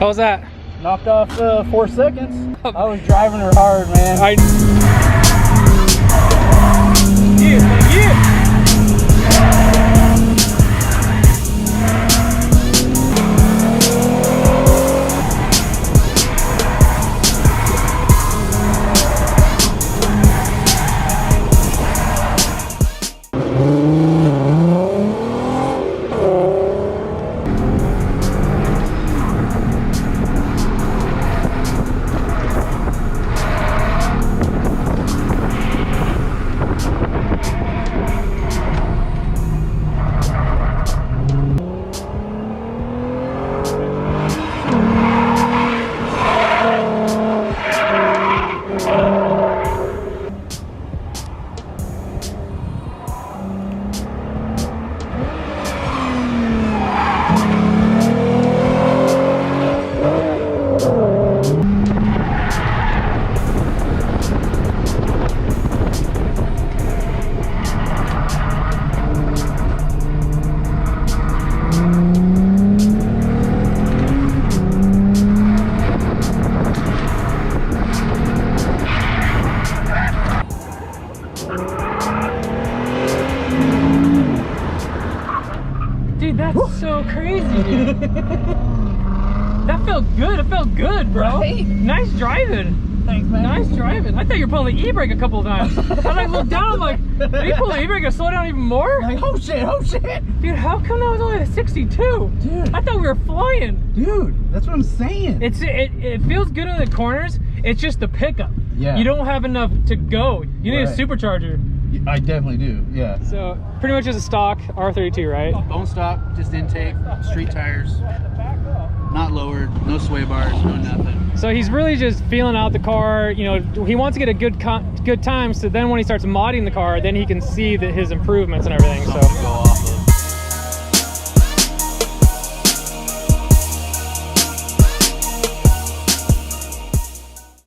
How was that? Knocked off 4 seconds. I was driving her hard, man. Yeah. Dude, that's so crazy, dude. That felt good. It felt good, bro. Right? Nice driving. Thanks, man. Nice driving. I thought you were pulling the e-brake a couple of times. I looked down, I'm like, did he pull the e-brake and slow down even more? Like, oh shit, oh shit. Dude, how come that was only a 62? Dude. I thought we were flying. Dude, that's what I'm saying. It feels good in the corners. It's just the pickup. Yeah. You don't have enough to go. You need a supercharger. I definitely do, yeah. So, pretty much just a stock R32, right? Bone stock, just intake, street tires, not lowered, no sway bars, no nothing. So he's really just feeling out the car. You know, he wants to get a good time, so then when he starts modding the car, then he can see his improvements and everything. Something to go off of.